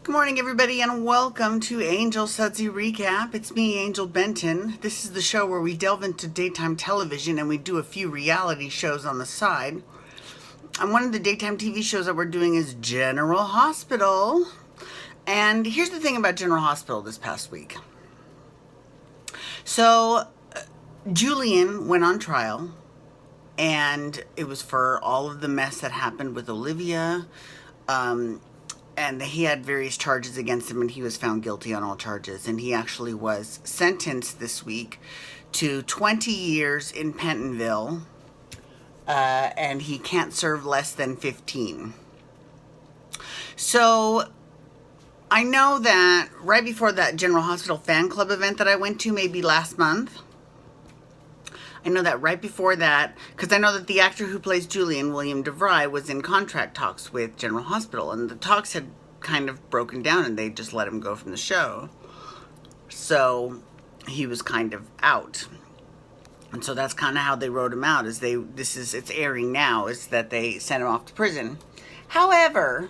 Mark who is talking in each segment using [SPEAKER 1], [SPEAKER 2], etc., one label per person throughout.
[SPEAKER 1] Good morning, everybody, and welcome to Angel Sudsy Recap. It's me, Angel Benton. This is the show where we delve into daytime television and we do a few reality shows on the side. And one of the daytime TV shows that we're doing is General Hospital. And here's the thing about General Hospital this past week. So, Julian went on trial, and it was for all of the mess that happened with Olivia. And he had various charges against him, and he was found guilty on all charges. And he actually was sentenced this week to 20 years in Pentonville, and he can't serve less than 15. So I know that right before that General Hospital fan club event that I went to, maybe last month, I know that right before that, because I know that the actor who plays Julian, William DeVry, was in contract talks with General Hospital, and the talks had kind of broken down, and they just let him go from the show. So he was kind of out, and so that's kind of how they wrote him out. It's airing now. Is that they sent him off to prison. However,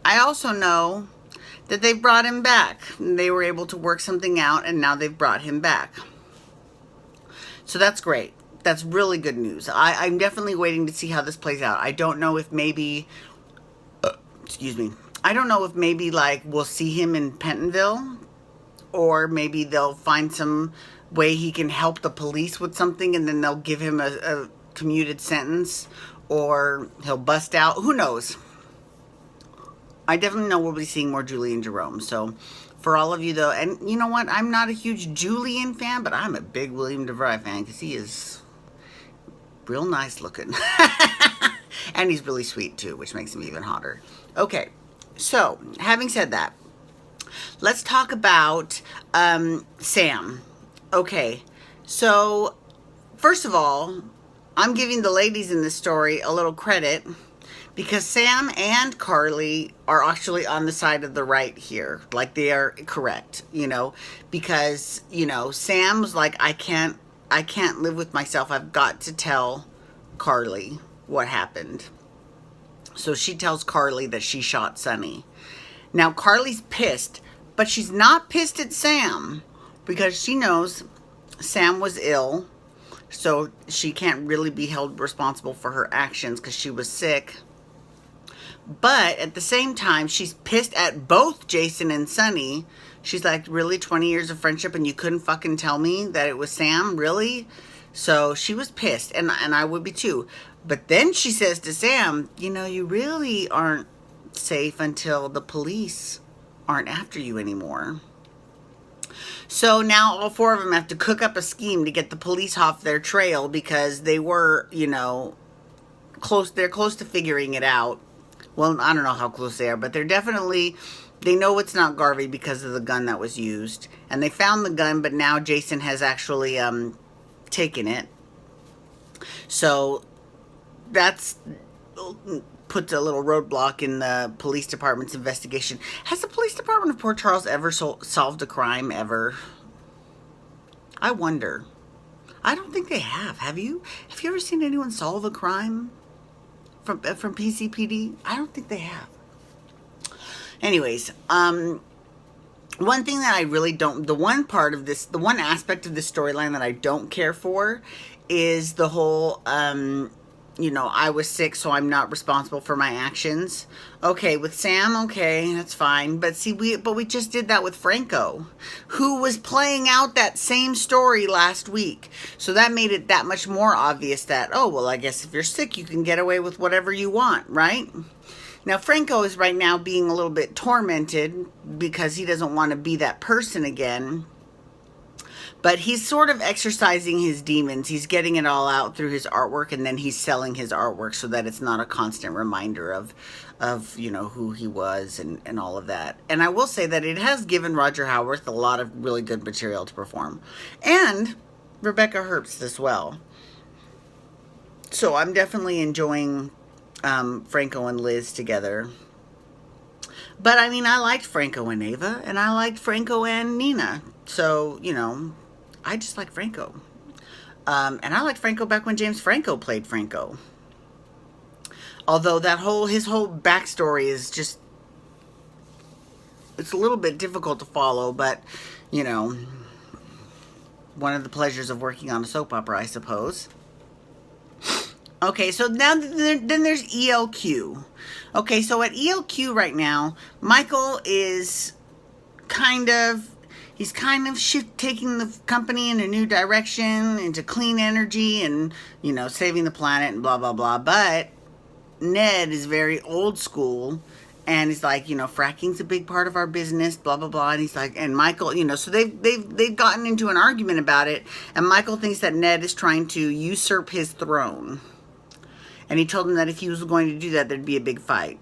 [SPEAKER 1] I also know that they brought him back. They were able to work something out, and now they've brought him back. So that's great. That's really good news. I'm definitely waiting to see how this plays out. I don't know if maybe, I don't know if maybe like we'll see him in Pentonville, or maybe they'll find some way he can help the police with something, and then they'll give him a commuted sentence, or he'll bust out. Who knows? I definitely know we'll be seeing more Julian Jerome. So for all of you, though, and you know what? I'm not a huge Julian fan, but I'm a big William DeVry fan because he is real nice looking. And he's really sweet, too, which makes him even hotter. Okay, so having said that, let's talk about Sam. Okay, so first of all, I'm giving the ladies in this story a little credit, because Sam and Carly are actually on the side of the right here. Like, they are correct, because, Sam was like, I can't live with myself. I've got to tell Carly what happened. So she tells Carly that she shot Sonny. Now, Carly's pissed, but she's not pissed at Sam, because she knows Sam was ill, so she can't really be held responsible for her actions because she was sick. But at the same time, she's pissed at both Jason and Sonny. She's like, really, 20 years of friendship and you couldn't fucking tell me that it was Sam? Really? So she was pissed, and I would be too. But then she says to Sam, you really aren't safe until the police aren't after you anymore. So now all four of them have to cook up a scheme to get the police off their trail, because they were, close. They're close to figuring it out. Well, I don't know how close they are, but they know it's not Garvey because of the gun that was used. And they found the gun, but now Jason has actually taken it. So that's puts a little roadblock in the police department's investigation. Has the police department of Port Charles ever solved a crime, ever? I wonder. I don't think they have. Have you? Have you ever seen anyone solve a crime from PCPD? I don't think they have. Anyways, one thing that I really don't, the one aspect of this storyline that I don't care for is the whole, I was sick, so I'm not responsible for my actions. Okay, with Sam, okay, that's fine. But see, we just did that with Franco, who was playing out that same story last week. So that made it that much more obvious that, oh, well, I guess if you're sick, you can get away with whatever you want, right? Now, Franco is right now being a little bit tormented because he doesn't want to be that person again. But he's sort of exercising his demons. He's getting it all out through his artwork, and then he's selling his artwork so that it's not a constant reminder of who he was and all of that. And I will say that it has given Roger Howarth a lot of really good material to perform. And Rebecca Herbst as well. So I'm definitely enjoying Franco and Liz together. But I mean, I liked Franco and Ava, and I liked Franco and Nina. So, I just like Franco. And I liked Franco back when James Franco played Franco. Although his whole backstory is just it's a little bit difficult to follow, but you know, one of the pleasures of working on a soap opera, I suppose. Okay, so now then there's ELQ. Okay, so at ELQ right now, Michael is kind of he's kind of taking the company in a new direction into clean energy and saving the planet and blah blah blah. But Ned is very old school. And he's like, fracking's a big part of our business, blah blah blah. And he's like, and Michael, so they've gotten into an argument about it. And Michael thinks that Ned is trying to usurp his throne. And he told him that if he was going to do that, there'd be a big fight.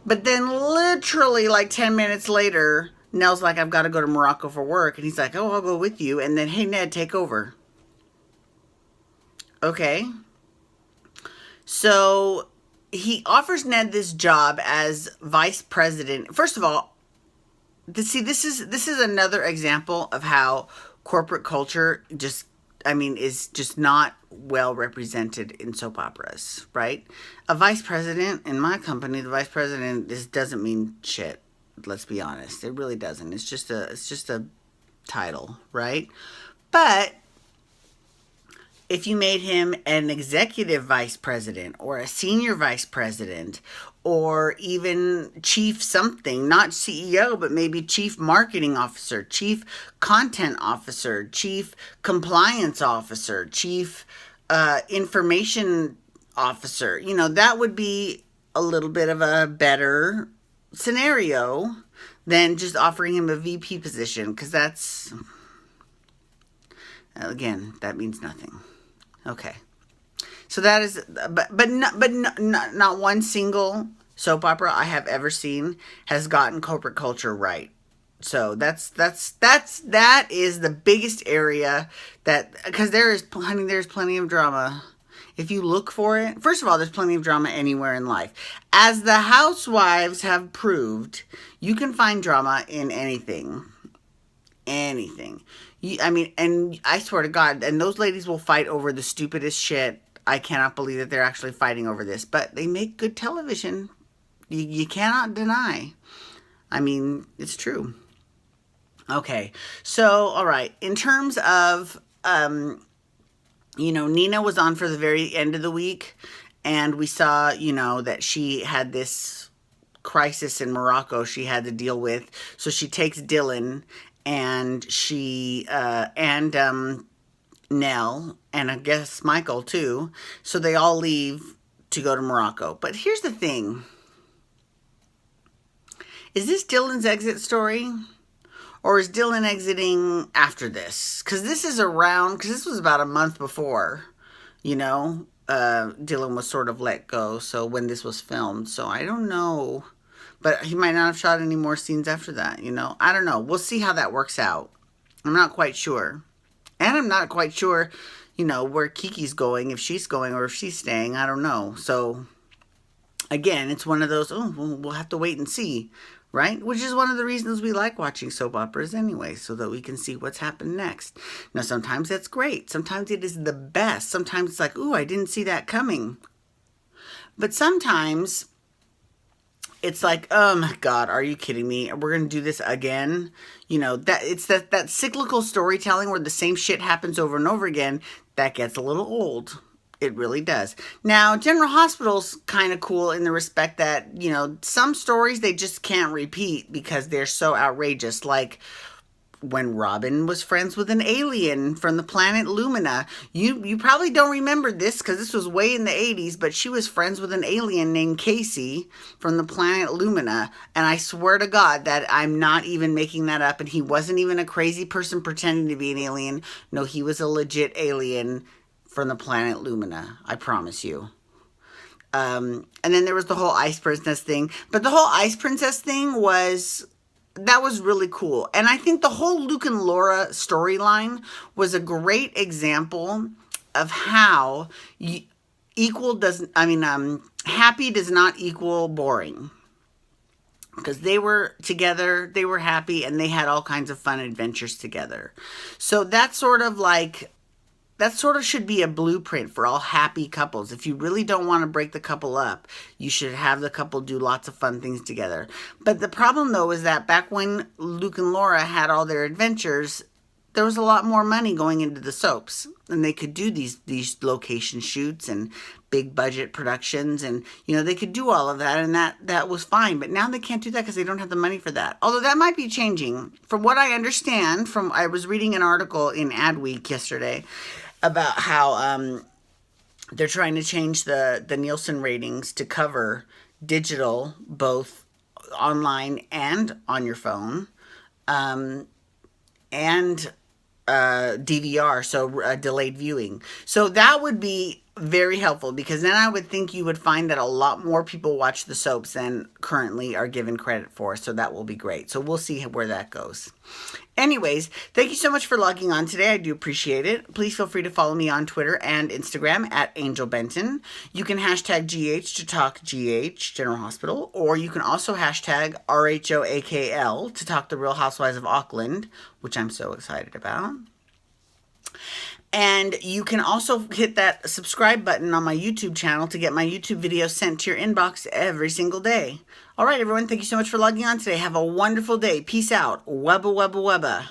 [SPEAKER 1] But then literally like 10 minutes later, Nell's like, I've got to go to Morocco for work. And he's like, oh, I'll go with you. And then, hey, Ned, take over. Okay. So he offers Ned this job as vice president. First of all, this is another example of how corporate culture is just not well represented in soap operas, right? A vice president in my company, the vice president doesn't mean shit. Let's be honest. It really doesn't. It's just a title, right? But if you made him an executive vice president or a senior vice president or even chief something, not CEO, but maybe chief marketing officer, chief content officer, chief compliance officer, chief information officer, that would be a little bit of a better scenario than just offering him a VP position, because that's, again, that means nothing. Okay. So that is, not one single soap opera I have ever seen has gotten corporate culture right. So that is the biggest area because there's plenty of drama. If you look for it, first of all, there's plenty of drama anywhere in life. As the housewives have proved, you can find drama in anything. Anything. And I swear to God, and those ladies will fight over the stupidest shit. I cannot believe that they're actually fighting over this, but they make good television. You cannot deny. It's true. Okay, so, all right. In terms of, Nina was on for the very end of the week, and we saw, that she had this crisis in Morocco she had to deal with. So she takes Dylan and Nell, and I guess Michael too. So they all leave to go to Morocco. But here's the thing. Is this Dylan's exit story? Or is Dylan exiting after this? Because this was about a month before, Dylan was sort of let go. So when this was filmed. So I don't know. But he might not have shot any more scenes after that, I don't know. We'll see how that works out. I'm not quite sure. And I'm not quite sure, where Kiki's going, if she's going or if she's staying. I don't know. So, again, it's one of those, we'll have to wait and see, right? Which is one of the reasons we like watching soap operas anyway, so that we can see what's happened next. Now, sometimes that's great. Sometimes it is the best. Sometimes it's like, I didn't see that coming. But sometimes it's like, oh my God, are you kidding me? We're going to do this again. That cyclical storytelling where the same shit happens over and over again, that gets a little old. It really does. Now, General Hospital's kind of cool in the respect that, some stories they just can't repeat because they're so outrageous. Like when Robin was friends with an alien from the planet Lumina. You probably don't remember this because this was way in the 80s, but she was friends with an alien named Casey from the planet Lumina. And I swear to God that I'm not even making that up. And he wasn't even a crazy person pretending to be an alien. No, he was a legit alien from the planet Lumina. I promise you. And then there was the whole Ice Princess thing. But the whole Ice Princess thing was really cool. And I think the whole Luke and Laura storyline was a great example of how happy does not equal boring. Because they were together, they were happy, and they had all kinds of fun adventures together. So that's sort of like that sort of should be a blueprint for all happy couples. If you really don't want to break the couple up, you should have the couple do lots of fun things together. But the problem, though, is that back when Luke and Laura had all their adventures, there was a lot more money going into the soaps, and they could do these location shoots and big budget productions, and they could do all of that, and that was fine. But now they can't do that because they don't have the money for that. Although that might be changing. From what I understand, I was reading an article in Adweek yesterday about how they're trying to change the Nielsen ratings to cover digital, both online and on your phone, and DVR, so delayed viewing. So that would be very helpful, because then I would think you would find that a lot more people watch the soaps than currently are given credit for. So that will be great. So we'll see where that goes. Anyways, thank you so much for logging on today. I do appreciate it. Please feel free to follow me on Twitter and Instagram at Angel Benton. You can hashtag GH to talk GH, General Hospital, or you can also hashtag RHOAKL to talk the Real Housewives of Auckland, which I'm so excited about. And you can also hit that subscribe button on my YouTube channel to get my YouTube videos sent to your inbox every single day. All right, everyone, thank you so much for logging on today. Have a wonderful day. Peace out. Wubba, wubba, wubba.